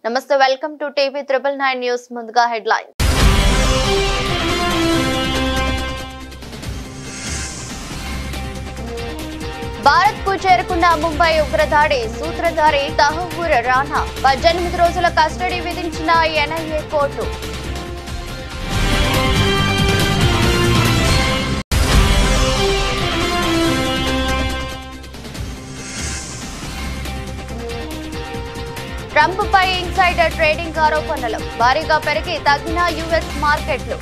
నమస్తే welcome to TV 999 news ముందుగా headlines Bharat కు చేరుకున్న ముంబై ఉగ్రదాడి సూత్రధారి తహవ్వూర్ రాణా 18 రోజుల కస్టడీ విధించిన ఎన్ఐఏ కోర్టు ట్రంప్ పై ఇన్సైడర్ ట్రేడింగ్ ఆరోపణలు భారీగా పెరిగి తగ్గిన యుఎస్ మార్కెట్లు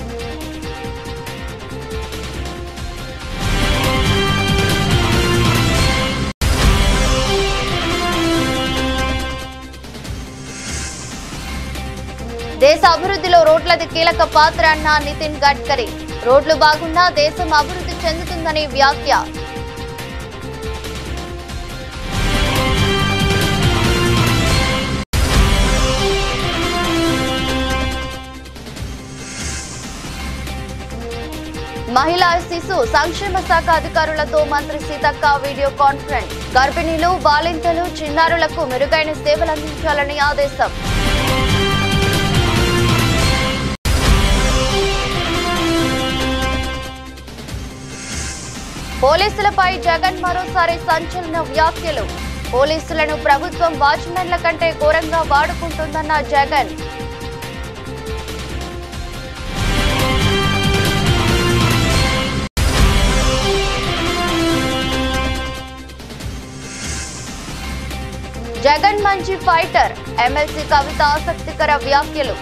దేశ అభివృద్ధిలో రోడ్లది కీలక పాత్ర అన్న నితిన్ గడ్కరీ రోడ్లు బాగున్నా దేశం అభివృద్ధి చెందుతుందని వ్యాఖ్య మహిళా శిశు సంక్షేమ శాఖ అధికారులతో మంత్రి సీతక్క వీడియో కాన్ఫరెన్స్ గర్భిణీలు బాలింతలు చిన్నారులకు మెరుగైన సేవలు అందించాలని ఆదేశం పోలీసులపై జగన్ మరోసారి సంచలన వ్యాఖ్యలు పోలీసులను ప్రభుత్వం వాచ్మెన్ల కంటే ఘోరంగా వాడుకుంటుందన్న జగన్ జగన్ మంచి ఫైటర్ ఎమ్మెల్సీ కవిత ఆసక్తికర వ్యాఖ్యలు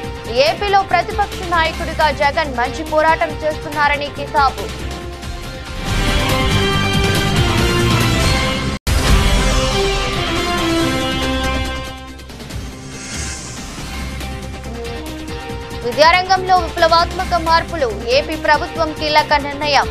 ఏపీలో ప్రతిపక్ష నాయకుడిగా జగన్ మంచి పోరాటం చేస్తున్నారని కితాబు విద్యారంగంలో విప్లవాత్మక మార్పులు ఏపీ ప్రభుత్వం కీలక నిర్ణయం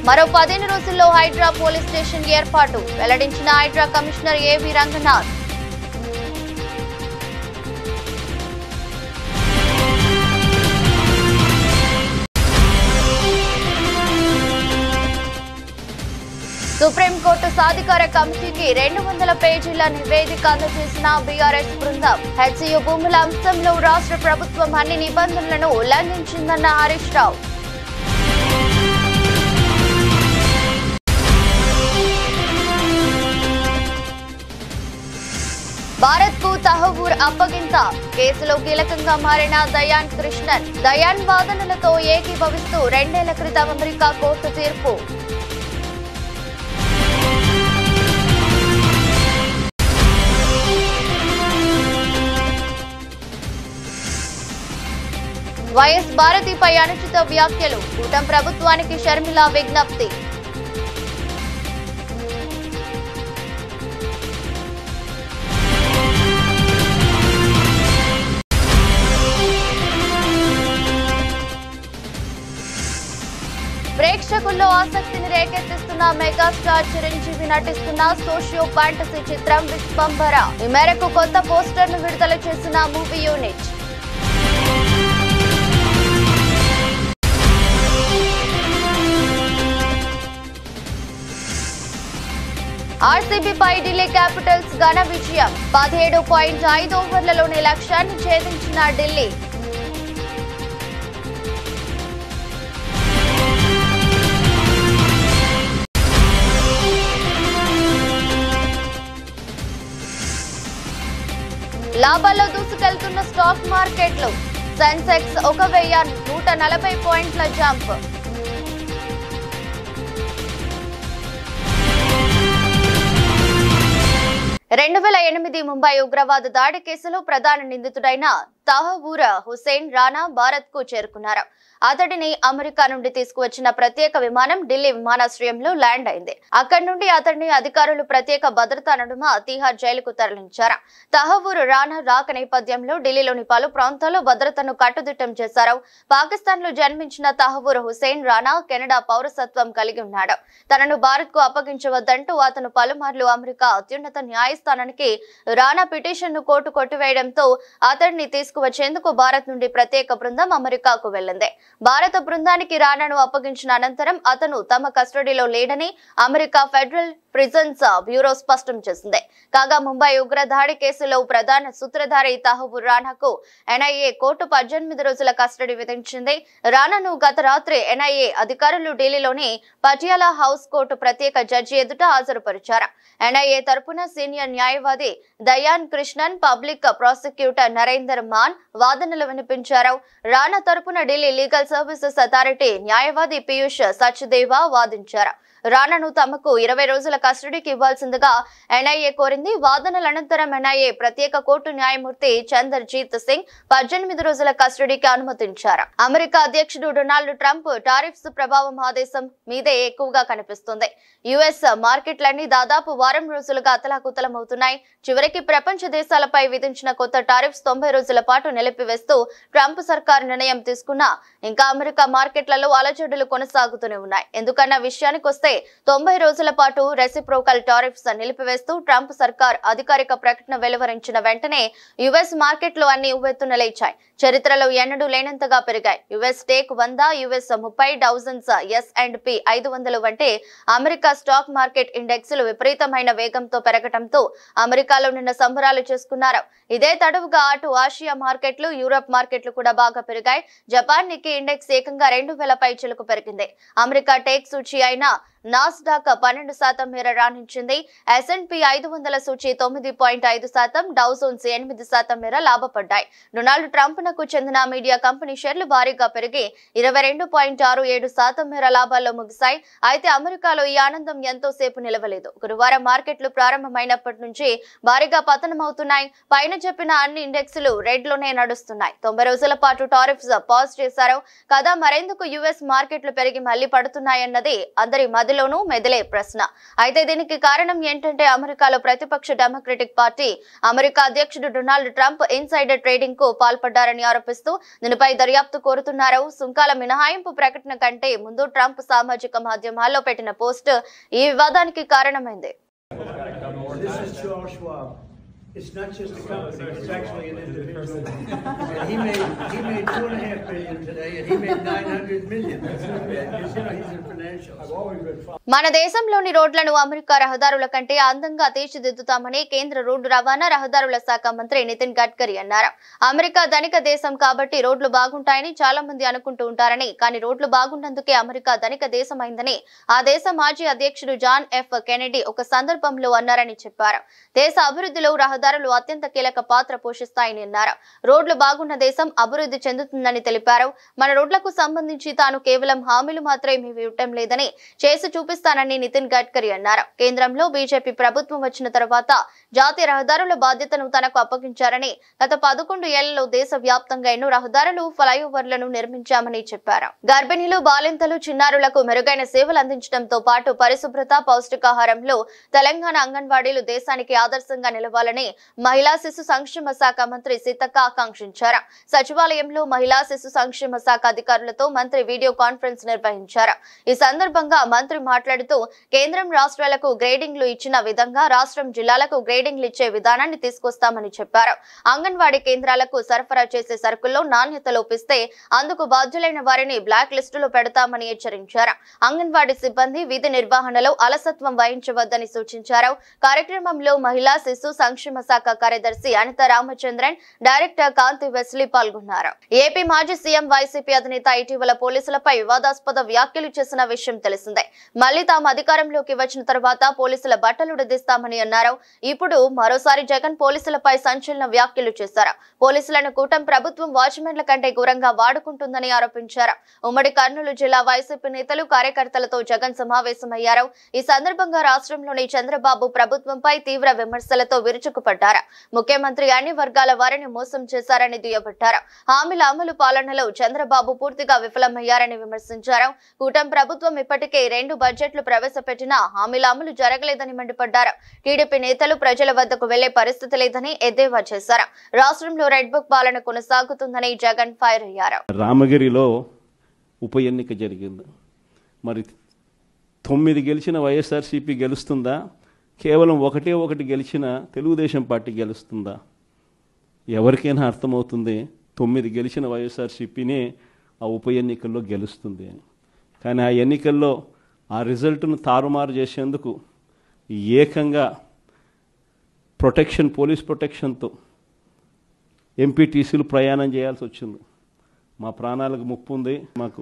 మరో 15 రోజుల్లో హైడ్రా పోలీస్ స్టేషన్ ఏర్పాటు వెల్లడించిన హైడ్రా కమిషనర్ ఏవి రంగనాథ్ సుప్రీంకోర్టు సాధికార కమిటీకి 200 పేజీల నివేదిక అందజేసిన బీఆర్ఎస్ బృందం హెచ్సియు భూముల అంశంలో రాష్ట్ర ప్రభుత్వం అన్ని నిబంధనలను ఉల్లంఘించిందన్న హరీష్ రావు భారత్ కు తహవ్వూర్ అప్పగింత కేసులో కీలకంగా మారిన దయాన్ కృష్ణన్ దయాన్ వాదనలతో ఏకీభవిస్తూ 2 ఏళ్ల క్రితం అమెరికా కోర్టు తీర్పు వైఎస్ భారతిపై అనుచిత వ్యాఖ్యలు కూటమి ప్రభుత్వానికి షర్మిల విజ్ఞప్తి ప్రేక్షకుల్లో ఆసక్తిని రేకెత్తిస్తున్న మెగాస్టార్ చిరంజీవి నటిస్తున్న సోషియో ఫ్యాంటసీ చిత్రం విస్పంబర ఈ మేరకు కొత్త పోస్టర్ ను విడుదల చేసిన మూవీ యూనిట్ ఆర్సీబీపై ఢిల్లీ క్యాపిటల్స్ ఘన విజయం 17.5 ఓవర్లలోనే లక్ష్యాన్ని ఛేదించిన ఢిల్లీ లాభాల్లో దూసుకెళ్తున్న స్టాక్ మార్కెట్లు సెన్సెక్స్ 1140 పాయింట్ల జంప్ ముంబై ఉగ్రవాద దాడి కేసులో ప్రధాన నిందితుడైన తహవ్వూర్ హుసేన్ రాణా భారత్ కు చేరుకున్నారు. అతడిని అమెరికా నుండి తీసుకువచ్చిన ప్రత్యేక విమానం ఢిల్లీ విమానాశ్రయంలో ల్యాండ్ అయింది. అక్కడి నుండి అతడిని అధికారులు ప్రత్యేక భద్రతా నడుమ తిహార్ జైలుకు తరలించారు. తహవ్వూర్ రాణా రాక నేపథ్యంలో ఢిల్లీలోని పలు ప్రాంతాల్లో భద్రతను కట్టుదిట్టం చేశారు. పాకిస్తాన్ లో జన్మించిన తహవ్వూర్ హుసేన్ రాణా కెనడా పౌరసత్వం కలిగి ఉన్నాడు. తనను భారత్ కు అప్పగించవద్దంటూ అతను పలుమార్లు అమెరికా అత్యున్నత న్యాయస్థానానికి రాణా పిటిషన్ ను కోర్టు కొట్టివేయడంతో అతడిని తీసుకువచ్చేందుకు భారత్ నుండి ప్రత్యేక బృందం అమెరికాకు వెళ్లింది. భారత బృందానికి రానాను అప్పగించిన అనంతరం అతను తమ కస్టడీలో లేడని అమెరికా ఫెడరల్ ప్రిజన్స్ బ్యూరో స్పష్టం చేసింది. కాగా ముంబై ఉగ్రదాడి కేసులో ప్రధాన సూత్రధారి తహబూర్ రానాకు ఎన్ఐఏ కోర్టు 18 రోజుల కస్టడీ విధించింది. రానాను గత రాత్రి ఎన్ఐఏ అధికారులు ఢిల్లీలోని పటియాలా హౌస్ కోర్టు ప్రత్యేక జడ్జి ఎదుట హాజరుపరిచారు. ఎన్ఐఏ తరపున సీనియర్ న్యాయవాది Dayan Krishnan, public prosecutor Narender Maan వాదనలు వినిపించారు. రానా తరపున ఢిల్లీ లీగల్ సర్వీసెస్ అథారిటీ న్యాయవాది పీయూష్ సచ్దేవా వాదించారు. రానాను తమకు 20 రోజుల కస్టడీకి ఇవ్వాల్సిందిగా ఎన్ఐఏ కోరింది. వాదనల అనంతరం ఎన్ఐఏ ప్రత్యేక కోర్టు న్యాయమూర్తి చందర్జీత్ సింగ్ 18 రోజుల కస్టడీకి అనుమతించారు. అమెరికా అధ్యక్షుడు డొనాల్డ్ ట్రంప్ టారిఫ్స్ ప్రభావం ఆ దేశం మీదే ఎక్కువగా కనిపిస్తుంది. యుఎస్ మార్కెట్లన్నీ దాదాపు వారం రోజులుగా అతలాకుతలమవుతున్నాయి. చివరికి ప్రపంచ దేశాలపై విధించిన కొత్త టారిఫ్స్ 90 రోజుల పాటు నిలిపివేస్తూ ట్రంప్ సర్కారు నిర్ణయం తీసుకున్నా ఇంకా అమెరికా మార్కెట్లలో అలజడులు కొనసాగుతూనే ఉన్నాయి. ఎందుకన్న విషయానికి వస్తే 90 రోజుల పాటు రెసిప్రోకల్ టారిఫ్స్ నిలిపివేస్తూ ట్రంప్ సర్కార్ అధికారిక ప్రకటన వెలువరించిన వెంటనే యుఎస్ మార్కెట్లు అన్ని ఉవ్వెత్తున లేచాయి. చరిత్రలో ఎన్నడూ లేనంతగా పెరిగాయి. యుఎస్ టేక్ 100, యుఎస్ 30, డౌజన్స్, S&P 500 వంటి అమెరికా స్టాక్ మార్కెట్ ఇండెక్స్లు విపరీతమైన వేగంతో పెరగడంతో అమెరికాలో నిన్న సంబరాలు చేసుకున్నారు. ఇదే తడవుగా అటు ఆసియా మార్కెట్లు, యూరప్ మార్కెట్లు కూడా బాగా పెరిగాయి. జపాన్ నిక్కీ ఇండెక్స్ ఏకంగా 2000 పైచిలకు పెరిగింది. అమెరికా టేక్ సూచీ అయిన నాస్డాక్ 12% మేర రాణించింది. S&P 500 సూచీ 9.5%, డౌజోన్స్ 8% మేర లాభపడ్డాయి. డొనాల్డ్ ట్రంప్ నకు చెందిన మీడియా కంపెనీ షేర్లు భారీగా పెరిగి 22.67% మేర లాభాల్లో ముగిశాయి. అయితే అమెరికాలో ఈ ఆనందం ఎంతో సేపు నిలవలేదు. గురువారం మార్కెట్లు ప్రారంభమైనప్పటి నుంచి భారీగా పతనమవుతున్నాయి. పైన చెప్పిన అన్ని ఇండెక్స్లు రెడ్ లోనే నడుస్తున్నాయి. 90 రోజుల పాటు టారిఫ్స్ పాజ్ చేశారు కదా, మరెందుకు యుఎస్ మార్కెట్లు పెరిగి మళ్లీ పడుతున్నాయన్నది అందరి మధ్యలోనూ మెదిలే ప్రశ్న. అయితే దీనికి కారణం ఏంటంటే అమెరికాలో ప్రతిపక్ష డెమోక్రటిక్ పార్టీ అమెరికా అధ్యక్షుడు డొనాల్డ్ ట్రంప్ ఇన్సైడర్ ట్రేడింగ్ కు పాల్పడ్డారని ఆరోపిస్తూ దీనిపై దర్యాప్తు కోరుతున్నారు. సుంకాల మినహాయింపు ప్రకటన కంటే ముందు ట్రంప్ సామాజిక మాధ్యమాల్లో పెట్టిన పోస్ట్ ఈ వివాదానికి కారణమైంది. It's not just a company, it's actually an individual. And he made $2.5 billion today, and he made $900 million. He's a financial. మన దేశంలోని రోడ్లను అమెరికా రహదారుల కంటే అందంగా తీర్చిదిద్దుతామని కేంద్ర రోడ్డు రవాణా రహదారుల శాఖ మంత్రి నితిన్ గడ్కరీ అన్నారు. అమెరికా ధనిక దేశం కాబట్టి రోడ్లు బాగుంటాయని చాలా మంది అనుకుంటూ ఉంటారని, కానీ రోడ్లు బాగున్నందుకే అమెరికా ధనిక దేశమైందని ఆ దేశ మాజీ అధ్యక్షుడు జాన్ ఎఫ్ కెనెడీ ఒక సందర్భంలో అన్నారని చెప్పారు. దేశ అభివృద్ధిలో రహదారులు అత్యంత కీలక పాత్ర పోషిస్తాయని అన్నారు. రోడ్లు బాగున్న దేశం అభివృద్ధి చెందుతుందని తెలిపారు. మన రోడ్లకు సంబంధించి తాను కేవలం హామీలు మాత్రమే ఇవ్వటం లేదని చేసి చూపిస్తానని నితిన్ గడ్కరీ అన్నారు. కేంద్రంలో బీజేపీ ప్రభుత్వం వచ్చిన తర్వాత జాతీయ రహదారుల బాధ్యతను తనకు అప్పగించారని, గత 11 ఏళ్లలో దేశవ్యాప్తంగా ఎన్నో రహదారులు, ఫ్లైఓవర్లను నిర్మించామని చెప్పారు. గర్భిణీలు, బాలింతలు, చిన్నారులకు మెరుగైన సేవలు అందించడంతో పాటు పరిశుభ్రత, పౌష్టికాహారంలో తెలంగాణ అంగన్వాడీలు దేశానికి ఆదర్శంగా నిలవాలని మహిళా శిశు సంక్షేమ శాఖ మంత్రి సీతక్క ఆకాంక్షించారు. సచివాలయంలో మహిళా శిశు సంక్షేమ శాఖ అధికారులతో మంత్రి వీడియో కాన్ఫరెన్స్ నిర్వహించారు. ఈ సందర్భంగా మంత్రి మాట్లాడుతూ కేంద్రం రాష్ట్రాలకు గ్రేడింగ్లు ఇచ్చిన విధంగా రాష్ట్రం జిల్లాలకు గ్రేడింగ్లు ఇచ్చే విధానాన్ని తీసుకొస్తామని చెప్పారు. అంగన్వాడీ కేంద్రాలకు సరఫరా చేసే సరుకుల్లో నాణ్యత లోపిస్తే అందుకు బాధ్యులైన వారిని బ్లాక్ లిస్టులో పెడతామని హెచ్చరించారు. అంగన్వాడీ సిబ్బంది విధి నిర్వహణలో అలసత్వం వహించవద్దని సూచించారు. కార్యక్రమంలో మహిళా శిశు సంక్షేమ శాఖ కార్యదర్శి అనిత రామచంద్రన్, డైరెక్టర్ కాంతి వెస్లీ పాల్గొన్నారు. ఏపీ మాజీ సీఎం వైసీపీ అధినేత ఇటీవల పోలీసులపై వివాదాస్పద వ్యాఖ్యలు చేసిన విషయం తెలిసిందే. మళ్లీ తాము అధికారంలోకి వచ్చిన తర్వాత పోలీసుల బట్టలుడదీస్తామని అన్నారు. ఇప్పుడు మరోసారి జగన్ పోలీసులపై సంచలన వ్యాఖ్యలు చేశారు. పోలీసులను కూటమి ప్రభుత్వం వాచ్మెన్ల కంటే ఘోరంగా వాడుకుంటుందని ఆరోపించారు. ఉమ్మడి కర్నూలు జిల్లా వైసీపీ నేతలు, కార్యకర్తలతో జగన్ సమావేశమయ్యారు. ఈ సందర్భంగా రాష్ట్రంలోని చంద్రబాబు ప్రభుత్వంపై తీవ్ర విమర్శలతో విరుచుకుపడ్డారు. ముఖ్యమంత్రి అన్ని వర్గాల వారిని మోసం చేశారని దుయ్యబట్టారు. హామీల అమలు పాలనలో చంద్రబాబు పూర్తిగా విఫలమయ్యారని విమర్శించారు. కూటమి ప్రభుత్వం ఇప్పటికే 2 బడ్జెట్లు ప్రవేశపెట్టినా హామీల అమలు జరగలేదని మండిపడ్డారు. టీడీపీ నేతలు ప్రజల వద్దకు వెళ్లే పరిస్థితి లేదని ఎద్దేవా చేశారు. రాష్ట్రంలో రెడ్ బుక్ పాలన కొనసాగుతుందని జగన్ ఫైర్ అయ్యారు. రామగిరిలో ఉప ఎన్నిక జరిగింది. మరి 9 గెలిచిన వైఎస్ఆర్సీపీ గెలుస్తుందా? కేవలం ఒకటి గెలిచిన తెలుగుదేశం పార్టీ గెలుస్తుందా? ఎవరికైనా అర్థమవుతుంది 9 గెలిచిన వైఎస్ఆర్సీపీనే ఆ ఉప ఎన్నికల్లో గెలుస్తుంది అని. కానీ ఆ ఎన్నికల్లో ఆ రిజల్ట్ను తారుమారు చేసేందుకు ఏకంగా పోలీస్ ప్రొటెక్షన్తో ఎంపీటీసీలు ప్రయాణం చేయాల్సి వచ్చింది. మా ప్రాణాలకు ముప్పు ఉంది, మాకు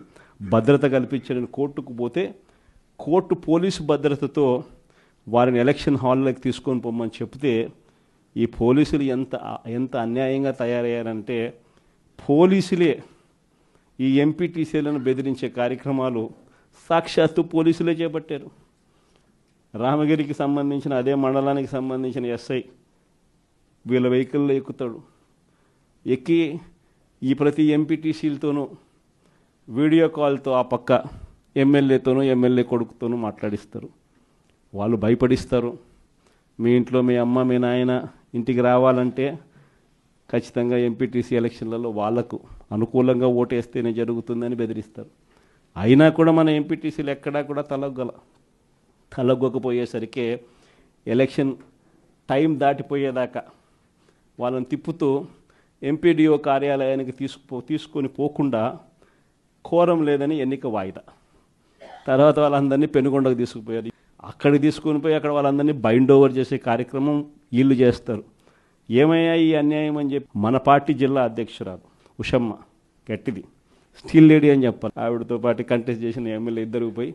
భద్రత కల్పించని కోర్టుకు పోతే కోర్టు పోలీసు భద్రతతో వారిని ఎలక్షన్ హాల్లోకి తీసుకొని పోమని చెప్తే ఈ పోలీసులు ఎంత అన్యాయంగా తయారయ్యారంటే పోలీసులే ఈ ఎంపీటీసీలను బెదిరించే కార్యక్రమాలు సాక్షాత్తు పోలీసులే చేపట్టారు. రామగిరికి సంబంధించిన అదే మండలానికి సంబంధించిన ఎస్ఐ వీళ్ళ వెహికల్లో ఎక్కుతాడు, ఎక్కి ఈ ప్రతి ఎంపీటీసీలతోనూ వీడియో కాల్తో ఆ పక్క ఎమ్మెల్యేతోనూ ఎమ్మెల్యే కొడుకుతోనూ మాట్లాడిస్తారు. వాళ్ళు భయపడిస్తారు. మీ ఇంట్లో మీ అమ్మ మీ నాయన ఇంటికి రావాలంటే ఖచ్చితంగా ఎంపీటీసీ ఎలక్షన్లలో వాళ్లకు అనుకూలంగా ఓటేస్తేనే జరుగుతుందని బెదిరిస్తారు. అయినా కూడా మన ఎంపీటీసీలు ఎక్కడా కూడా తలగ్గకపోయేసరికి ఎలక్షన్ టైం దాటిపోయేదాకా వాళ్ళని తిప్పుతూ ఎంపీడీఓ కార్యాలయానికి తీసుకొని పోకుండా కోరం లేదని ఎన్నిక వాయిదా. తర్వాత వాళ్ళందరినీ పెనుగొండకు తీసుకుపోయారు. అక్కడికి తీసుకొని పోయి అక్కడ వాళ్ళందరినీ బైండ్ ఓవర్ చేసే కార్యక్రమం వీళ్ళు చేస్తారు. ఏమయ్యా ఈ అన్యాయం అని చెప్పి మన పార్టీ జిల్లా అధ్యక్షురాలు ఉషమ్మ గట్టిది స్టీల్ లేడీ అని చెప్పాలి, ఆవిడతో పాటు కంటెస్ట్ చేసిన ఎమ్మెల్యే ఇద్దరికి పోయి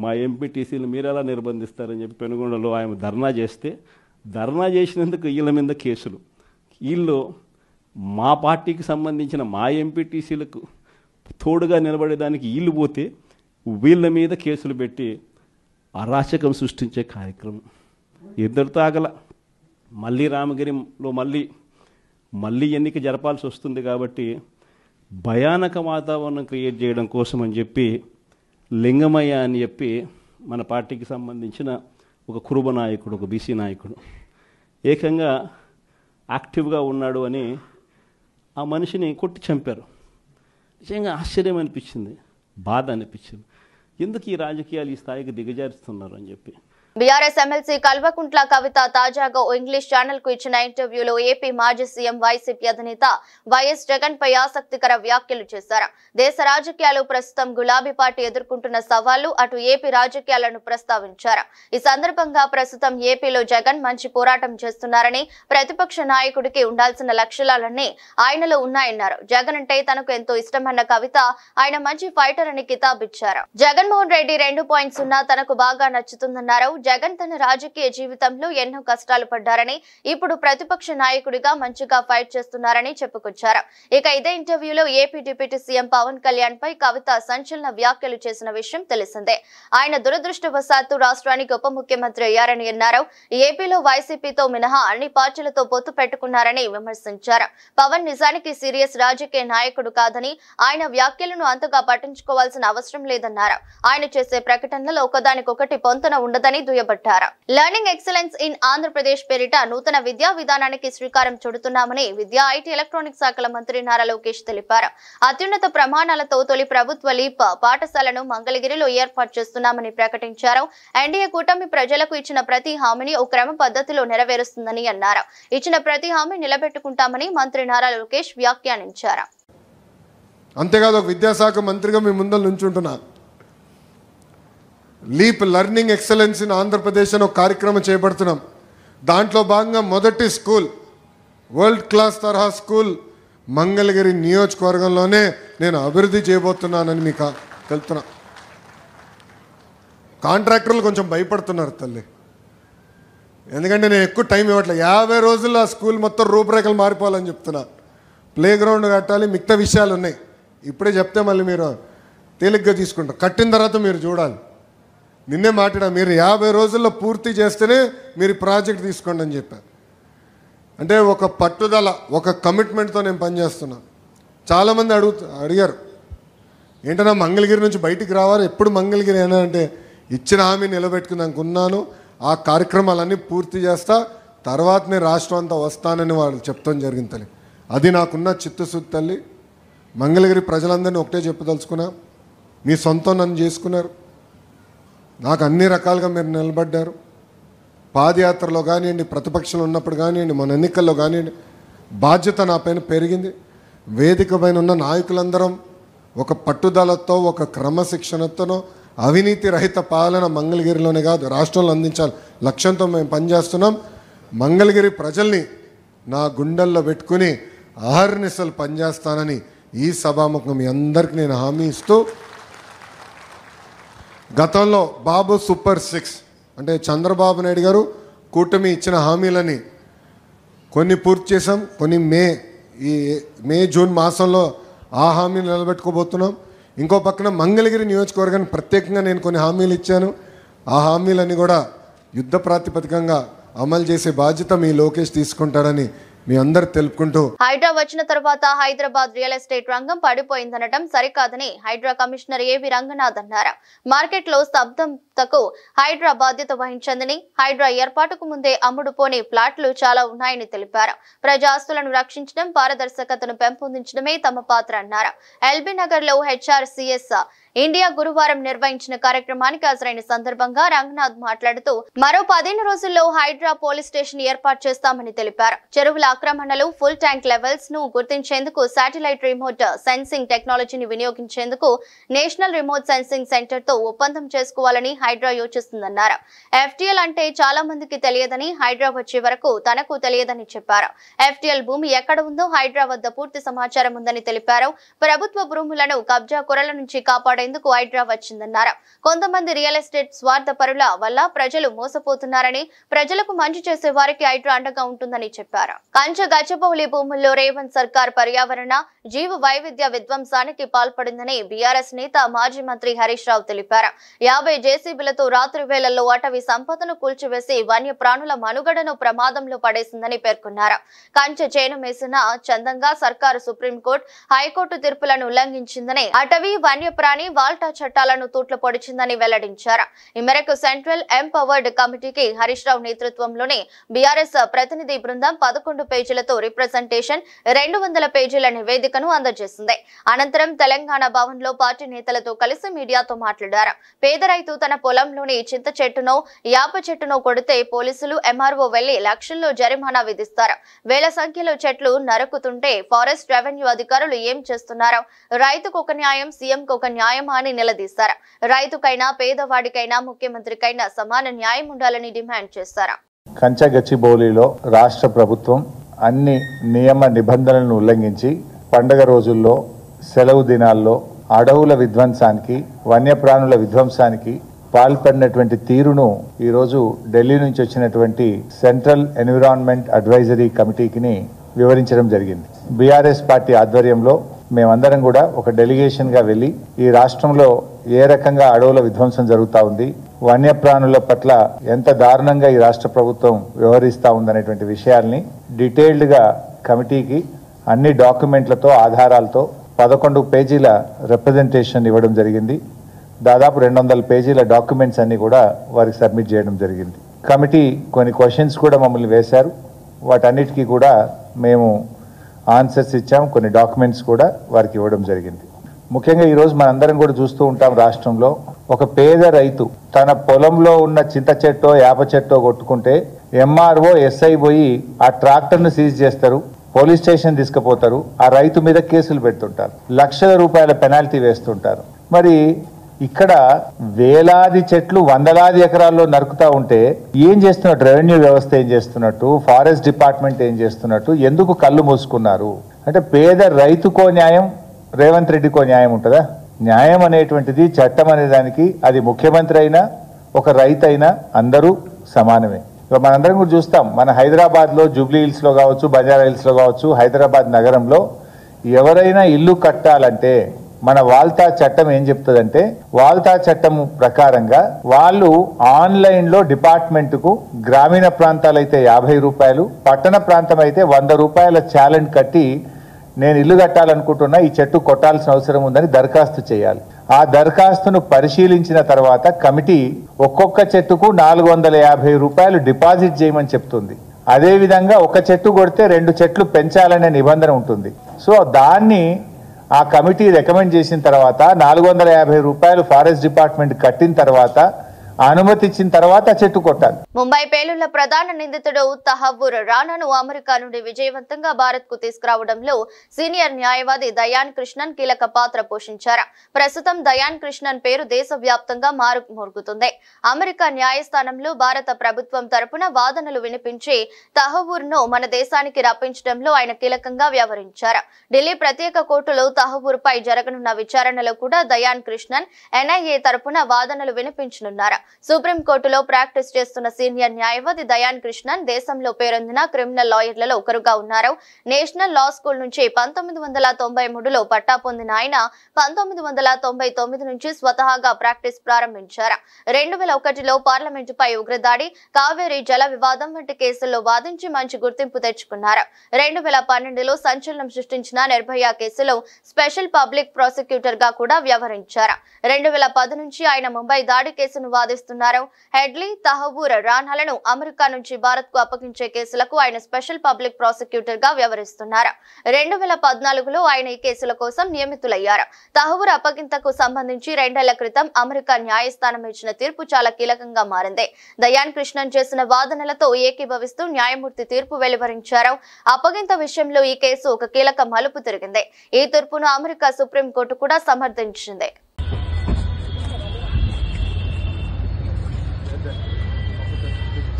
మా ఎంపీటీసీలు మీరు ఎలా నిర్బంధిస్తారని చెప్పి పెనుగొండలో ఆయన ధర్నా చేస్తే ధర్నా చేసినందుకు వీళ్ళ మీద కేసులు. వీళ్ళు మా పార్టీకి సంబంధించిన మా ఎంపీటీసీలకు తోడుగా నిలబడేదానికి వీళ్ళు పోతే వీళ్ళ మీద కేసులు పెట్టి అరాచకం సృష్టించే కార్యక్రమం ఇద్దరితో ఆగల. మళ్ళీ రామగిరిలో మళ్ళీ ఎన్నిక జరపాల్సి వస్తుంది కాబట్టి భయానక వాతావరణం క్రియేట్ చేయడం కోసం అని చెప్పి లింగమయ్య అని చెప్పి మన పార్టీకి సంబంధించిన ఒక కురుబ నాయకుడు, ఒక బీసీ నాయకుడు ఏకంగా యాక్టివ్గా ఉన్నాడు అని ఆ మనిషిని కొట్టి చంపారు. నిజంగా ఆశ్చర్యం అనిపించింది, బాధ అనిపించింది. ఎందుకు ఈ రాజకీయాలు ఈ స్థాయికి దిగజారుస్తున్నారు అని చెప్పి. బీఆర్ఎస్ ఎమ్మెల్సీ కల్వకుంట్ల కవిత తాజాగా ఓ ఇంగ్లీష్ ఛానల్ కు ఇచ్చిన ఇంటర్వ్యూలో ఏపీ మాజీ సీఎం వైసీపీ అధినేత వైఎస్ జగన్ పై ఆసక్తికర వ్యాఖ్యలు చేశారు. దేశ రాజకీయాలు ప్రస్తుతం గులాబీ పార్టీ ఎదుర్కొంటున్న సవాళ్లు, అటు ఏపీ రాజకీయాలను ప్రస్తావించారు. ఈ సందర్భంగా ప్రస్తుతం ఏపీలో జగన్ మంచి పోరాటం చేస్తున్నారని, ప్రతిపక్ష నాయకుడికి ఉండాల్సిన లక్షణాలన్నీ ఆయనలో ఉన్నాయన్నారు. జగన్ అంటే తనకు ఎంతో ఇష్టమన్న కవిత ఆయన మంచి ఫైటర్ అని కితాబిచ్చారు. జగన్మోహన్ రెడ్డి 2.0 తనకు బాగా నచ్చుతుందన్నారు. జగన్ తన రాజకీయ జీవితంలో ఎన్నో కష్టాలు పడ్డారని, ఇప్పుడు ప్రతిపక్ష నాయకుడిగా మంచిగా ఫైట్ చేస్తున్నారని చెప్పుకొచ్చారు. ఇక ఇదే ఇంటర్వ్యూలో AP deputy CM Pawan Kalyan పై కవిత సంచలన వ్యాఖ్యలు చేసిన విషయం తెలిసిందే. ఆయన దురదృష్టవశాత్తు రాష్ట్రానికి ఉప ముఖ్యమంత్రి అయ్యారని అన్నారు. ఏపీలో వైసీపీతో మినహా అన్ని పార్టీలతో పొత్తు పెట్టుకున్నారని విమర్శించారు. పవన్ నిజానికి సీరియస్ రాజకీయ నాయకుడు కాదని, ఆయన వ్యాఖ్యలను అంతగా పట్టించుకోవాల్సిన అవసరం లేదన్నారు. ఆయన చేసే ప్రకటనలలో ఒకదానికొకటి పొంతన ఉండదని దుయ్యబట్టారు. లెర్నింగ్ ఎక్సలెన్స్ ఇన్ ఆంధ్రప్రదేశ్ పేరిట నూతన విద్యా విధానానికి శ్రీకారం చుడుతున్నామని విద్యా, ఐటీ, ఎలక్ట్రానిక్స్ శాఖల మంత్రి నారా లోకేష్ తెలిపారు. అత్యున్నత ప్రమాణాలతో తొలి ప్రభుత్వ లీప్ పాఠశాలను మంగళగిరిలో ఏర్పాటు చేస్తున్నామని ప్రకటించారు. ఎన్డీఏ కూటమి ప్రజలకు ఇచ్చిన ప్రతి హామీని ఒక క్రమ పద్ధతిలో నెరవేరుస్తుందని అన్నారు. ఇచ్చిన ప్రతి హామీ నిలబెట్టుకుంటామని మంత్రి నారా లోకేష్ వ్యాఖ్యానించారు. అంతేకాదు ఒక విద్యాశాఖ మంత్రిగా మీ ముందర నుంచుంటున్నా. Leap learning excellence in Andhra Pradesh అని ఒక కార్యక్రమం చేపడుతున్నాం. దాంట్లో భాగంగా మొదటి స్కూల్, వరల్డ్ క్లాస్ తరహా స్కూల్ మంగళగిరి నియోజకవర్గంలోనే నేను అభివృద్ధి చేయబోతున్నానని మీకు తెలుపుతున్నా. కాంట్రాక్టర్లు కొంచెం భయపడుతున్నారు తల్లి, ఎందుకంటే నేను ఎక్కువ టైం ఇవ్వట్లేదు. 50 రోజుల్లో ఆ స్కూల్ మొత్తం రూపురేఖలు మారిపోవాలని చెప్తున్నా. ప్లే గ్రౌండ్ కట్టాలి, మిగతా విషయాలు ఉన్నాయి. ఇప్పుడే చెప్తే మళ్ళీ మీరు తేలిగ్గా తీసుకుంటారు. కట్టిన తర్వాత మీరు చూడాలి. నిన్నే మాట్లాడా, మీరు 50 రోజుల్లో పూర్తి చేస్తేనే మీరు ప్రాజెక్ట్ తీసుకోండి అని చెప్పారు. అంటే ఒక పట్టుదల, ఒక కమిట్మెంట్తో నేను పనిచేస్తున్నాను. చాలామంది అడిగారు ఏంటన్నా మంగళగిరి నుంచి బయటికి రావాలి, ఎప్పుడు మంగళగిరి అయినా అంటే ఇచ్చిన హామీ నిలబెట్టుకున్నాక ఉన్నాను. ఆ కార్యక్రమాలన్నీ పూర్తి చేస్తా, తర్వాత నేను రాష్ట్రం అంతా వస్తానని వాళ్ళు చెప్తాం జరిగింది తల్లి. అది నాకున్న చిత్తశుద్ధి తల్లి. మంగళగిరి ప్రజలందరినీ ఒకటే చెప్పదలుచుకున్నా, మీ సొంతం నన్ను చేసుకున్నారు. నాకు అన్ని రకాలుగా మీరు నిలబడ్డారు. పాదయాత్రలో కానివ్వండి, ప్రతిపక్షంలో ఉన్నప్పుడు కానివ్వండి, మన ఎన్నికల్లో కానివ్వండి, బాధ్యత నా పైన పెరిగింది. వేదిక పైన ఉన్న నాయకులందరం ఒక పట్టుదలతో, ఒక క్రమశిక్షణతో అవినీతి రహిత పాలన మంగళగిరిలోనే కాదు రాష్ట్రంలో అందించాలి లక్ష్యంతో మేము పనిచేస్తున్నాం. మంగళగిరి ప్రజల్ని నా గుండెల్లో పెట్టుకుని అహర్నిశలు పనిచేస్తానని ఈ సభాముఖం మీ అందరికీ నేను హామీ ఇస్తూ, గతంలో బాబు సూపర్ 6 అంటే చంద్రబాబు నాయుడు గారు కూటమి ఇచ్చిన హామీలని కొన్ని పూర్తి చేసాం, కొన్ని మే జూన్ మాసంలో ఆ హామీలు నిలబెట్టుకోబోతున్నాం. ఇంకో పక్కన మంగళగిరి నియోజకవర్గానికి ప్రత్యేకంగా నేను కొన్ని హామీలు ఇచ్చాను. ఆ హామీలన్నీ కూడా యుద్ధ ప్రాతిపదికంగా అమలు చేసే బాధ్యత మీ లోకేష్ తీసుకుంటాడని మీ అందరు తెలుపుకుంటూ, హైడ్రా వచ్చిన తర్వాత హైదరాబాద్ రియల్ ఎస్టేట్ రంగం పడిపోయిందనటం సరికాదని హైడ్రా కమిషనర్ ఏవి రంగనాథ్ అన్నారు. మార్కెట్ లో స్తబ్దతకు హైడ్రా బాధ్యత వహించిందని, హైడ్రా ఏర్పాటుకు ముందే అమ్ముడుపోని ప్లాట్లు చాలా ఉన్నాయని తెలిపారు. ప్రజాస్తులను రక్షించడం, పారదర్శకతను పెంపొందించడమే తమ పాత్ర అన్నారు. ఎల్బీ నగర్ లో హెచ్ఆర్సీఎస్ ఇండియా గురువారం నిర్వహించిన కార్యక్రమానికి హాజరైన సందర్భంగా రంగనాథ్ మాట్లాడుతూ మరో 15 రోజుల్లో హైడ్రా పోలీస్ స్టేషన్ ఏర్పాటు చేస్తామని తెలిపారు. చెరువుల ఆక్రమణలు, ఫుల్ ట్యాంక్ లెవెల్స్ ను గుర్తించేందుకు శాటిలైట్ రిమోట్ సెన్సింగ్ టెక్నాలజీని వినియోగించేందుకు నేషనల్ రిమోట్ సెన్సింగ్ సెంటర్ తో ఒప్పందం చేసుకోవాలని హైడ్రా యోచిస్తుందన్నారు. ఎఫ్టీఎల్ అంటే చాలా మందికి తెలియదని, హైడ్రా వచ్చే వరకు తనకు తెలియదని చెప్పారు. ఎఫ్టీఎల్ భూమి ఎక్కడ ఉందో హైడ్రా వద్ద పూర్తి సమాచారం ఉందని తెలిపారు. ప్రభుత్వ భూములను కబ్జా కొరల నుంచి కాపాడే హైడ్రా వచ్చిందన్నారు. కొంతమంది రియల్ ఎస్టేట్ స్వార్థ పరుల వల్ల ప్రజలు మోసపోతున్నారని, ప్రజలకు మంచి చేసే వారికి హైడ్రా అండగా ఉంటుందని చెప్పారు. కంచ గచ్చబౌలి భూముల్లో రేవంత్ సర్కార్ పర్యావరణ, జీవ వైవిధ్య విధ్వంసానికి పాల్పడిందని బీఆర్ఎస్ నేత మాజీ మంత్రి హరీష్ రావు తెలిపారు. 50 జేసీబీలతో రాత్రి వేళల్లో అటవీ సంపదను కూల్చివేసి వన్య ప్రాణుల మనుగడను ప్రమాదంలో పడేసిందని పేర్కొన్నారు. కంచ చేను మేసిన చందంగా సర్కారు సుప్రీంకోర్టు, హైకోర్టు తీర్పులను ఉల్లంఘించిందని, అటవీ వన్యప్రాణి వాల్టా చట్టాలను తూట్లు పొడిచిందని వెల్లడించారు. ఈ మేరకు సెంట్రల్ ఎంపవర్డ్ కమిటీకి హరీష్ రావు నేతృత్వంలోని బీఆర్ఎస్ ప్రతినిధి బృందం 11 పేజీలతో రిప్రజెంటేషన్, 200 పేజీల నివేదికను అందజేసింది. అనంతరం తెలంగాణ భవన్ లో పార్టీ నేతలతో కలిసి మీడియాతో మాట్లాడారు. పేద రైతు తన పొలంలోని చింత చెట్టునో, యాప చెట్టునో కొడితే పోలీసులు, ఎంఆర్ఓ వెళ్లి లక్షల్లో జరిమానా విధిస్తారు. వేల సంఖ్యలో చెట్లు నరుకుతుంటే ఫారెస్ట్, రెవెన్యూ అధికారులు ఏం చేస్తున్నారు? రైతుకు ఒక న్యాయం, సీఎంకు ఒక న్యాయం అని నిలదీశారు. రైతుకైనా, పేదవాడికైనా, ముఖ్యమంత్రికైనా సమాన న్యాయం ఉండాలని డిమాండ్ చేశారు. కంచగచ్చిబౌలిలో రాష్ట్ర ప్రభుత్వం అన్ని నియమ నిబంధనలను ఉల్లంఘించి పండగ రోజుల్లో, సెలవు దినాల్లో అడవుల విధ్వంసానికి, వన్యప్రాణుల విధ్వంసానికి పాల్పడినటువంటి తీరును ఈరోజు ఢిల్లీ నుంచి వచ్చినటువంటి సెంట్రల్ ఎన్విరాన్మెంట్ అడ్వైజరీ కమిటీకి వివరించడం జరిగింది. బీఆర్ఎస్ పార్టీ ఆధ్వర్యంలో మేమందరం కూడా ఒక డెలిగేషన్ గా వెళ్లి ఈ రాష్ట్రంలో ఏ రకంగా అడవుల విధ్వంసం జరుగుతూ ఉంది, వన్యప్రాణుల పట్ల ఎంత దారుణంగా ఈ రాష్ట్ర ప్రభుత్వం వ్యవహరిస్తూ ఉందనేటువంటి విషయాల్ని డీటెయిల్డ్ గా కమిటీకి అన్ని డాక్యుమెంట్లతో, ఆధారాలతో 11 పేజీల రిప్రజెంటేషన్ ఇవ్వడం జరిగింది. దాదాపు 200 పేజీల డాక్యుమెంట్స్ అన్ని కూడా వారికి సబ్మిట్ చేయడం జరిగింది. కమిటీ కొన్ని క్వశ్చన్స్ కూడా మమ్మల్ని వేశారు. వాటన్నిటికీ కూడా మేము ఆన్సర్స్ ఇచ్చాం. కొన్ని డాక్యుమెంట్స్ కూడా వారికి ఇవ్వడం జరిగింది. ముఖ్యంగా ఈరోజు మనందరం కూడా చూస్తూ ఉంటాం, రాష్ట్రంలో ఒక పేద రైతు తన పొలంలో ఉన్న చింత చెట్టో, యాప చెట్టో కొట్టుకుంటే ఎంఆర్ఓ, ఎస్ఐ పోయి ఆ ట్రాక్టర్ను సీజ్ చేస్తారు, పోలీస్ స్టేషన్ తీసుకుపోతారు, ఆ రైతు మీద కేసులు పెడుతుంటారు, లక్షల రూపాయల పెనాల్టీ వేస్తుంటారు. మరి ఇక్కడ వేలాది చెట్లు, వందలాది ఎకరాల్లో నరుకుతా ఉంటే ఏం చేస్తున్నట్టు? రెవెన్యూ వ్యవస్థ ఏం చేస్తున్నట్టు? ఫారెస్ట్ డిపార్ట్మెంట్ ఏం చేస్తున్నట్టు? ఎందుకు కళ్ళు మూసుకున్నారు? అంటే పేద రైతుకో న్యాయం, రేవంత్ రెడ్డికో న్యాయం ఉంటుందా? న్యాయం అనేటువంటిది, చట్టం అనే దానికి అది ముఖ్యమంత్రి అయినా, ఒక రైతు అయినా అందరూ సమానమే. మనందరం కూడా చూస్తాం, మన హైదరాబాద్లో జూబ్లీ హిల్స్లో కావచ్చు, బంజారా హిల్స్లో కావచ్చు, హైదరాబాద్ నగరంలో ఎవరైనా ఇల్లు కట్టాలంటే మన వాల్తా చట్టం ఏం చెప్తుందంటే, వాల్తా చట్టం ప్రకారంగా వాళ్ళు ఆన్లైన్లో డిపార్ట్మెంట్కు గ్రామీణ ప్రాంతాలైతే 50 రూపాయలు, పట్టణ ప్రాంతం అయితే 100 రూపాయల ఛాలెంజ్ కట్టి నేను ఇల్లు కట్టాలనుకుంటున్నా, ఈ చెట్టు కొట్టాల్సిన అవసరం ఉందని దరఖాస్తు చేయాలి. ఆ దరఖాస్తును పరిశీలించిన తర్వాత కమిటీ ఒక్కొక్క చెట్టుకు 450 రూపాయలు డిపాజిట్ చేయమని చెప్తుంది. అదేవిధంగా ఒక చెట్టు కొడితే 2 చెట్లు పెంచాలనే నిబంధన ఉంటుంది. సో దాన్ని ఆ కమిటీ రికమెండ్ చేసిన తర్వాత 450 రూపాయలు ఫారెస్ట్ డిపార్ట్మెంట్ కట్టిన తర్వాత అనుమతి ఇచ్చిన తర్వాత చెట్టు కొట్టాలి. ముంబై పేలుళ్ల ప్రధాన నిందితుడు తహవ్వూర్ రానాను అమెరికా నుండి విజయవంతంగా భారత్ కు తీసుకురావడంలో సీనియర్ న్యాయవాది దయాన్ కృష్ణన్ కీలక పాత్ర పోషించారు. ప్రస్తుతం దయాన్ కృష్ణన్ పేరు దేశవ్యాప్తంగా మారుమోగుతుంది. అమెరికా న్యాయస్థానంలో భారత ప్రభుత్వం తరపున వాదనలు వినిపించి తహవ్వూర్ ను మన దేశానికి రప్పించడంలో ఆయన కీలకంగా వ్యవహరించారు. ఢిల్లీ ప్రత్యేక కోర్టులో తహవ్వూర్ పై జరగనున్న విచారణలో కూడా దయాన్ కృష్ణన్ ఎన్ఐఏ తరపున వాదనలు వినిపించనున్నారు. సుప్రీంకోర్టులో ప్రాక్టీస్ చేస్తున్న సీనియర్ న్యాయవాది దయాన్ కృష్ణన్ దేశంలో పేరొందిన క్రిమినల్ లాయర్లలో ఒకరుగా ఉన్నారు. నేషనల్ లా స్కూల్ నుంచి 1993లో పట్టా పొందిన ఆయన 1999 నుంచి స్వతహాగా ప్రాక్టీస్ ప్రారంభించారు. 2001లో పార్లమెంటుపై ఉగ్రదాడి, కావేరీ జల వివాదం వంటి కేసుల్లో వాదించి మంచి గుర్తింపు తెచ్చుకున్నారు. 2012లో సంచలనం సృష్టించిన నిర్భయ కేసులో స్పెషల్ పబ్లిక్ ప్రాసిక్యూటర్ గా కూడా వ్యవహరించారు. 2010 నుంచి ఆయన ముంబై దాడి కేసును వాదిస్తున్నారు. హెడ్లీ, తహవ్వూర్ రానాలను అమెరికా నుంచి భారత్ కు అప్పగించే కేసులకు ఆయన స్పెషల్ పబ్లిక్ ప్రాసిక్యూటర్ గా వ్యవహరిస్తున్నారు. 2014లో ఆయన ఈ కేసుల కోసం నియమితులయ్యారు. తహవ్వూర్ అప్పగింతకు సంబంధించి 2 ఏళ్ల క్రితం అమెరికా న్యాయస్థానం ఇచ్చిన తీర్పు చాలా కీలకంగా మారింది. దయాన్ కృష్ణన్ చేసిన వాదనలతో ఏకీభవిస్తూ న్యాయమూర్తి తీర్పు వెలువరించారు. అప్పగింత విషయంలో ఈ కేసు ఒక కీలక మలుపు తిరిగింది. ఈ తీర్పును అమెరికా సుప్రీంకోర్టు కూడా సమర్థించింది.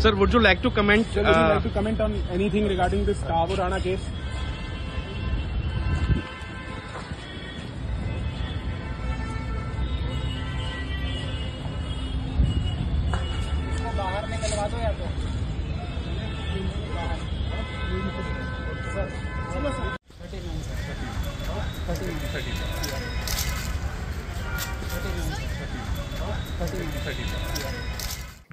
Sir, would you like to comment? Sir, would you like to comment on anything regarding this Tahavoor Rana case? बाहर निकलवा दो या तो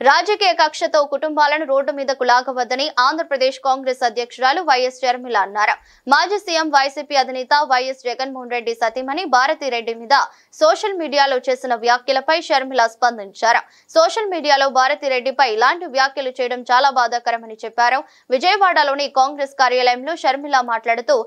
రాజకీయ కక్షతో కుటుంబాలను రోడ్డు మీదకు లాగవద్దని ఆంధ్రప్రదేశ్ కాంగ్రెస్ అధ్యక్షురాలు వైఎస్ షర్మిల అన్నారు. మాజీ సీఎం వైసీపీ అధినేత వైఎస్ జగన్మోహన్ రెడ్డి సతీమణి భారతిరెడ్డి మీద సోషల్ మీడియాలో చేసిన వ్యాఖ్యలపై షర్మిల స్పందించారు. సోషల్ మీడియాలో భారతిరెడ్డిపై ఇలాంటి వ్యాఖ్యలు చేయడం చాలా బాధాకరమని చెప్పారు. విజయవాడలోని కాంగ్రెస్ కార్యాలయంలో షర్మిల మాట్లాడుతూ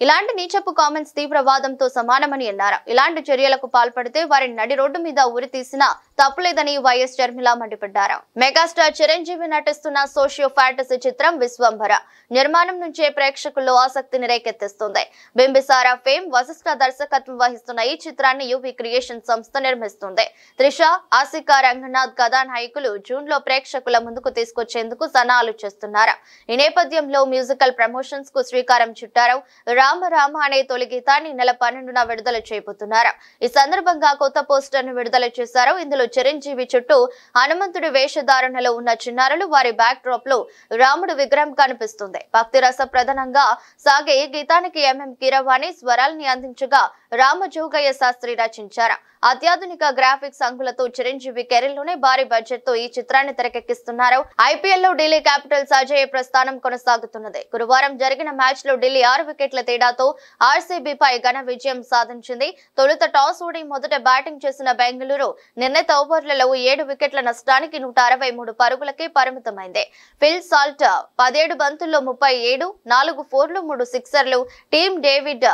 ఇలాంటి నీచపు కామెంట్స్ తీవ్రవాదంతో సమానమని అన్నారు. ఇలాంటి చర్యలకు పాల్పడితే వారిని నడి రోడ్డు మీద ఉరి తీసినా తప్పులేదని వైఎస్ షర్మిల మండిపడ్డారు. మెగాస్టార్ చిరంజీవి నటిస్తున్న సోషియో ఫ్యాంటసీ చిత్రం విశ్వంభర నిర్మాణం నుంచే ప్రేక్షకుల్లో ఆసక్తిని రేకెత్తిస్తుంది. బింబిసారా ఫేమ్ వశిష్ఠ దర్శకత్వం వహిస్తున్న ఈ చిత్రాన్ని యువి క్రియేషన్ సంస్థ నిర్మిస్తుంది. త్రిష, ఆసికా రంగనాథ్ కథానాయకులు జూన్ లో ప్రేక్షకుల ముందుకు తీసుకొచ్చేందుకు సన్నాహాలు చేస్తున్నారు. ఈ నేపథ్యంలో మ్యూజికల్ ప్రమోషన్స్ కు శ్రీకారం చుట్టారు. రామ రామ అనే తొలి గీతాన్ని నెల 12న విడుదల చేయబోతున్నారు. ఈ సందర్భంగా కొత్త పోస్టర్ ను విడుదల చేశారు. ఇందులో చిరంజీవి చుట్టూ హనుమంతుడి వేషధారణలో ఉన్న చిన్నారులు, వారి బ్యాక్ డ్రాప్ లో రాముడు విగ్రహం కనిపిస్తుంది. భక్తి రస ప్రధానంగా సాగే ఈ గీతానికి ఎంఎం కీరవాణి స్వరాల్ని అందించగా రామజోగయ్య శాస్త్రి రచించారు. అత్యాధునిక గ్రాఫిక్స్ అంగులతో చిరంజీవి కెరీర్ లోనే భారీ బడ్జెట్ తో ఈ చిత్రాన్ని తెరకెక్కిస్తున్నారు. ఐపీఎల్ లో ఢిల్లీ క్యాపిటల్స్ అజేయ ప్రస్థానం కొనసాగుతున్నది. గురువారం జరిగిన మ్యాచ్ లో ఢిల్లీ 6 వికెట్ల తేడాతో ఆర్సీబీ పై ఘన విజయం సాధించింది. తొలుత టాస్ ఓడి మొదట బ్యాటింగ్ చేసిన బెంగళూరు నిర్ణీత ఓవర్లలో 7 వికెట్ల నష్టానికి 163 పరుగులకే పరిమితమైంది. ఫిల్ సాల్ట్ 17 బంతుల్లో 37, 4 ఫోర్లు, 3 సిక్సర్లు. టీమ్ డేవిడ్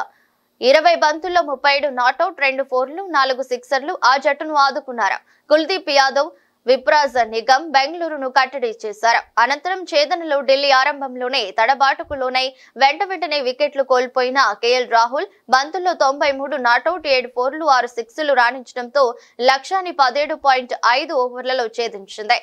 20 బంతుల్లో 37 నాట్అవుట్, 2 ఫోర్లు, 4 సిక్సర్లు ఆ జట్టును ఆదుకున్నారు. కుల్దీప్ యాదవ్, విప్రాజ్ నిగమ్ బెంగళూరును కట్టడి చేశారు. అనంతరం ఛేదనలో ఢిల్లీ ఆరంభంలోనే తడబాటుకు లోనై వెంటనే వికెట్లు కోల్పోయిన కేఎల్ రాహుల్ బంతుల్లో 93 నాట్అవుట్, 7 ఫోర్లు, 6 సిక్స్లు రాణించడంతో లక్ష్యాన్ని 17.5 ఓవర్లలో ఛేదించింది.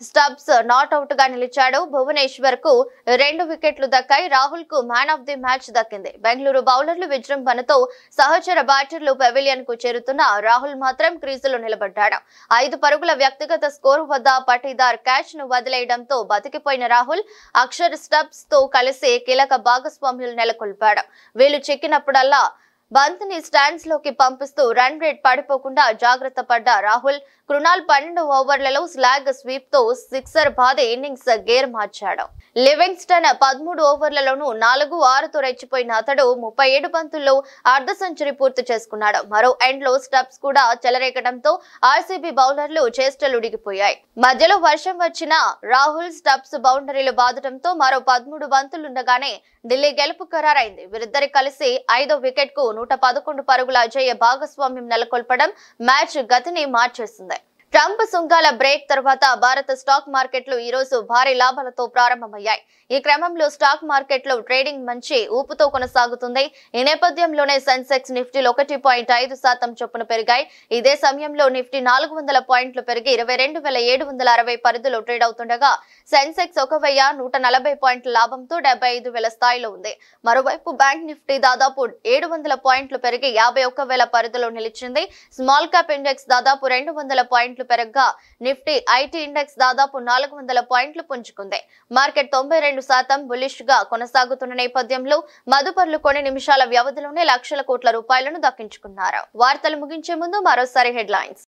స్టబ్స్ నాట్అవుట్ గా నిలిచాడు. భువనేశ్వర్ కు 2 వికెట్లు దక్కాయి. రాహుల్ కు మ్యాన్ ఆఫ్ ది మ్యాచ్ దక్కింది. బెంగళూరు బౌలర్లు విజృంభణతో సహచర బ్యాటర్లు పెవిలియన్ కు చేరుతున్న రాహుల్ మాత్రం క్రీజులో నిలబడ్డాడు. 5 పరుగుల వ్యక్తిగత స్కోరు వద్ద పటీదార్ క్యాచ్ ను వదిలేయడంతో బతికిపోయిన రాహుల్ అక్షర్ స్టబ్స్ తో కలిసి కీలక భాగస్వామ్యులు నెలకొల్పాడు. వీళ్లు చిక్కినప్పుడల్లా బంత్ ని స్టాండ్స్ లోకి పంపిస్తూ రన్ రేట్ పడిపోకుండా జాగ్రత్త పడ్డ రాహుల్ కృణాల్ 12 ఓవర్లలో స్లాగ్ స్వీప్ తో సిక్సర్ బాధి ఇన్నింగ్స్ గేర్ మార్చాడు. లివింగ్స్టన్ 13 ఓవర్లలోనూ 4-6తో రెచ్చిపోయిన అతడు 37 బంతుల్లో అర్ధ సెంచరీ పూర్తి చేసుకున్నాడు. మరో ఎండ్ లో స్టబ్స్ కూడా చెలరేగడంతో ఆర్సీబీ బౌలర్లు చేష్టలుడిగిపోయాయి. మధ్యలో వర్షం వచ్చిన రాహుల్ స్టబ్స్ బౌండరీలు బాదటంతో మరో 13 బంతులుండగానే ఢిల్లీ గెలుపు ఖరారైంది. వీరిద్దరి కలిసి 5వ వికెట్ కు 111 పరుగుల అజేయ భాగస్వామ్యం నెలకొల్పడం మ్యాచ్ గతిని మార్చేసింది. ట్రంప్ సుంకాల బ్రేక్ తర్వాత భారత స్టాక్ మార్కెట్లు ఈ రోజు భారీ లాభాలతో ప్రారంభమయ్యాయి. ఈ క్రమంలో స్టాక్ మార్కెట్లో ట్రేడింగ్ మంచి ఊపుతో కొనసాగుతుంది. ఈ నేపథ్యంలోనే సెన్సెక్స్ నిఫ్టీలు 1.5% చొప్పున పెరిగాయి. ఇదే సమయంలో నిఫ్టీ 400 పాయింట్లు పెరిగి 22,760 పరిధిలో ట్రేడ్ అవుతుండగా సెన్సెక్స్ 1,140 పాయింట్ల లాభంతో 75,000 స్థాయిలో ఉంది. మరోవైపు బ్యాంక్ నిఫ్టీ దాదాపు 700 పాయింట్లు పెరిగి 51,000 పరిధిలో నిలిచింది. స్మాల్ క్యాప్ ఇండెక్స్ దాదాపు 200 పాయింట్లు పెరగగా నిఫ్టీ ఐటీ ఇండెక్స్ దాదాపు 400 పాయింట్లు పుంజుకుంది. మార్కెట్ 92% బులిష్ గా కొనసాగుతున్న నేపథ్యంలో మదుపర్లు కొన్ని నిమిషాల వ్యవధిలోనే లక్షల కోట్ల రూపాయలను దక్కించుకున్నారు. వార్తలు ముగించే ముందు మరోసారి హెడ్లైన్స్.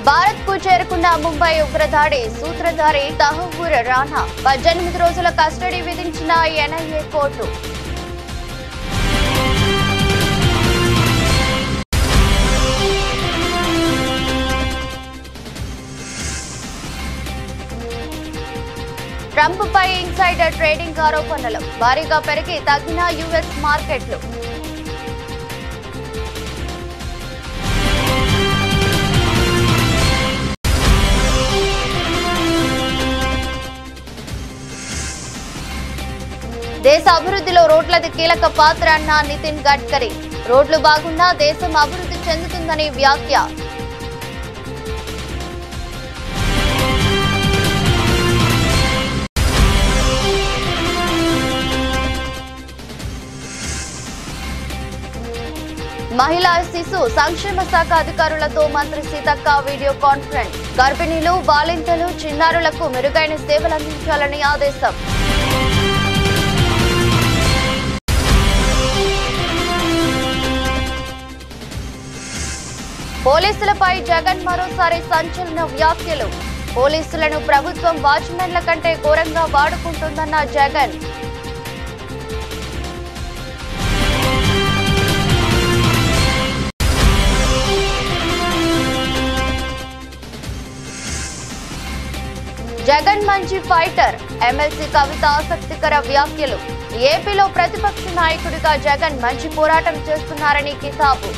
భారత్ కు చేరుకున్న ముంబై ఉగ్రదాడి సూత్రధారి తహవూర్ రాణా 18 రోజుల కస్టడీ విధించిన ఎన్ఐఏ కోర్టు. ట్రంప్ పై ఇన్సైడర్ ట్రేడింగ్ ఆరోపణలు భారీగా పెరిగి తగ్గిన యుఎస్ మార్కెట్లు. దేశ అభివృద్ధిలో రోడ్లది కీలక పాత్ర అన్న నితిన్ గడ్కరీ. రోడ్లు బాగున్నా దేశం అభివృద్ధి చెందుతుందని వ్యాఖ్య. మహిళా శిశు సంక్షేమ శాఖ అధికారులతో మంత్రి సీతక్క వీడియో కాన్ఫరెన్స్. గర్భిణీలు, బాలింతలు, చిన్నారులకు మెరుగైన సేవలు అందించాలని ఆదేశం. పోలీసులపై జగన్ మరోసారి సంచలన వ్యాఖ్యలు. పోలీసులను ప్రభుత్వం వాచ్మెన్ల కంటే ఘోరంగా వాడుకుంటుందన్న జగన్. జగన్ మంచి ఫైటర్, ఎమ్మెల్సీ కవిత ఆసక్తికర వ్యాఖ్యలు. ఏపీలో ప్రతిపక్ష నాయకుడిగా జగన్ మంచి పోరాటం చేస్తున్నారని కితాబు.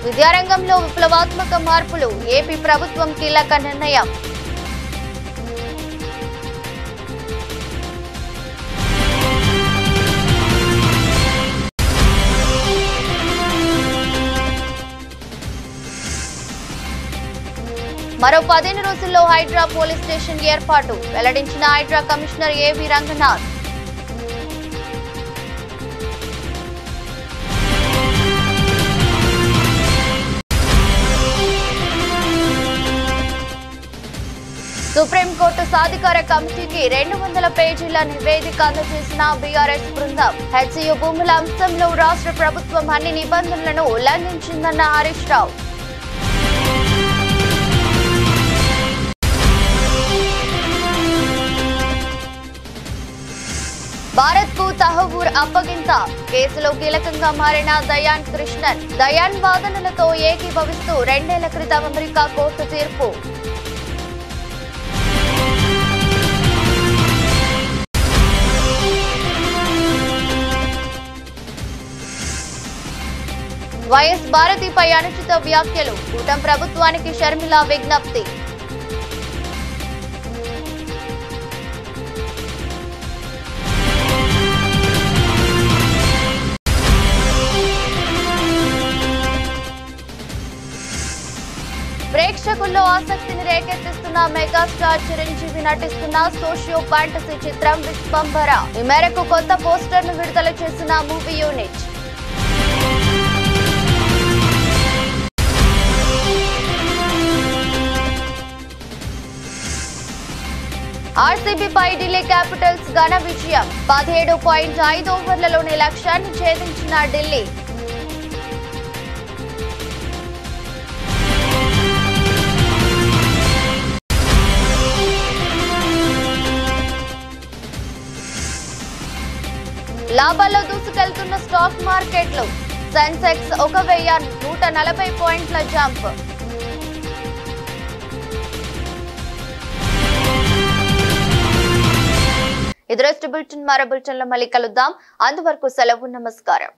విద్యారంగంలో విప్లవాత్మక మార్పులు, ఏపీ ప్రభుత్వం కీలక నిర్ణయం. మరో 15 రోజుల్లో హైడ్రా పోలీస్ స్టేషన్ ఏర్పాటు వెల్లడించిన హైడ్రా కమిషనర్ ఏవి రంగనాథ్. సుప్రీంకోర్టు సాధికార కమిటీకి 200 పేజీల నివేదిక అందజేసిన బీఆర్ఎస్ బృందం. హెచ్సియు భూముల అంశంలో రాష్ట్ర ప్రభుత్వం అన్ని నిబంధనలను ఉల్లంఘించిందన్న హరీష్ రావు. భారత్ కు తహవూర్ అప్పగింత కేసులో కీలకంగా మారిన దయాన్ కృష్ణన్. దయాన్ వాదనలతో ఏకీభవిస్తూ 2 ఏళ్ల క్రితం అమెరికా కోర్టు తీర్పు. వైఎస్ భారతిపై అనుచిత వ్యాఖ్యలు, కూటమి ప్రభుత్వానికి షర్మిల విజ్ఞప్తి. ప్రేక్షకుల్లో ఆసక్తిని రేకెత్తిస్తున్న మెగాస్టార్ చిరంజీవి నటిస్తున్న సోషియో ఫ్యాంటసీ చిత్రం విశ్వంభర. ఈ మేరకు కొత్త పోస్టర్ ను విడుదల చేసిన మూవీ యూనిట్. ఆర్సీబీపై ఢిల్లీ క్యాపిటల్స్ ఘన విజయం. 17.5 ఓవర్లలోనే లక్ష్యాన్ని ఛేదించిన ఢిల్లీ. లాభాల్లో దూసుకెళ్తున్న స్టాక్ మార్కెట్లు. సెన్సెక్స్ 1,140 పాయింట్ల జంప్. ఇది రెస్ట్ బులెటిన్. మరో బులెటిన్ లో మళ్ళీ కలుద్దాం. అంతవరకు సెలవు. నమస్కారం.